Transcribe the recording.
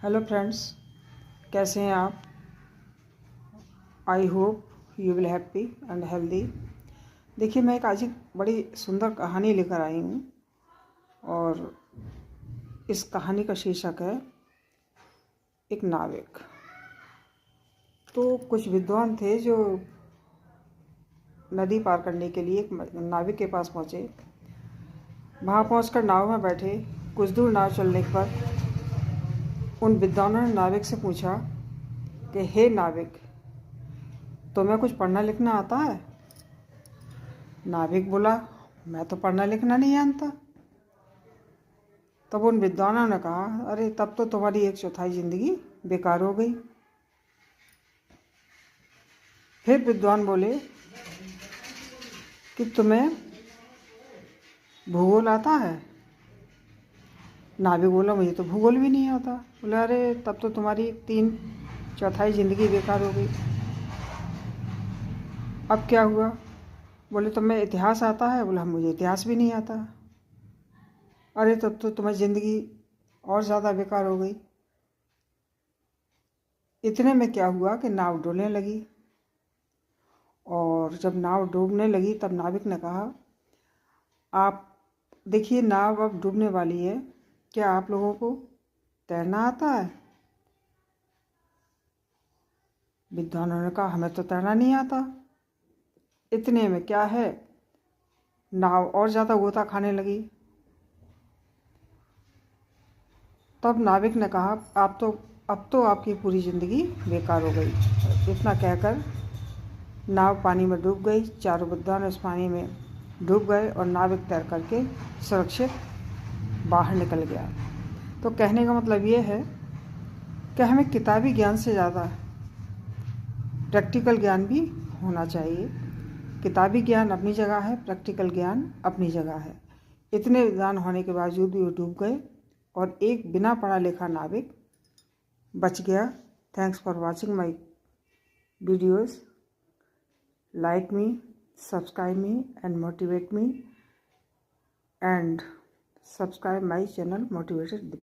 Hello friends, कैसे हैं आप? I hope you will happy and healthy. देखिए, मैं आज एक बड़ी सुंदर कहानी लेकर आई हूँ और इस कहानी का शीर्षक है एक नाविक। तो कुछ विद्वान थे जो नदी पार करने के लिए एक नाविक के पास पहुँचे। वहाँ पहुँचकर नाव में बैठे। कुछ दूर नाव चलने पर उन विद्वानों ने नाविक से पूछा कि हे नाविक, तुम्हें कुछ पढ़ना लिखना आता है? नाविक बोला, मैं तो पढ़ना लिखना नहीं जानता। तब उन विद्वानों ने कहा, अरे तब तो तुम्हारी 1/4 जिंदगी बेकार हो गई। फिर विद्वान बोले कि तुम्हें भूगोल आता है? नाविक बोला, मुझे तो भूगोल भी नहीं आता। बोले, अरे तब तो तुम्हारी 3/4 जिंदगी बेकार हो गई। अब क्या हुआ? बोले, तुम्हें इतिहास आता है? बोला, मुझे इतिहास भी नहीं आता। अरे तब तो तुम्हारी ज़िंदगी और ज़्यादा बेकार हो गई। इतने में क्या हुआ कि नाव डूबने लगी, और जब नाव डूबने लगी तब नाविक ने कहा, आप देखिए, नाव अब डूबने वाली है, क्या आप लोगों को तैरना आता है? विद्वानों ने कहा, हमें तो तैरना नहीं आता। इतने में क्या है, नाव और ज़्यादा गोता खाने लगी। तब नाविक ने कहा, अब तो आपकी पूरी ज़िंदगी बेकार हो गई। इतना कहकर नाव पानी में डूब गई। चारों विद्वान उस पानी में डूब गए और नाविक तैर करके सुरक्षित बाहर निकल गया। तो कहने का मतलब ये है कि हमें किताबी ज्ञान से ज़्यादा प्रैक्टिकल ज्ञान भी होना चाहिए। किताबी ज्ञान अपनी जगह है, प्रैक्टिकल ज्ञान अपनी जगह है। इतने विद्वान होने के बावजूद भी वो डूब गए और एक बिना पढ़ा लिखा नाविक बच गया। Thanks for watching my videos. Like me, subscribe me and motivate me, and subscribe my channel Motivated.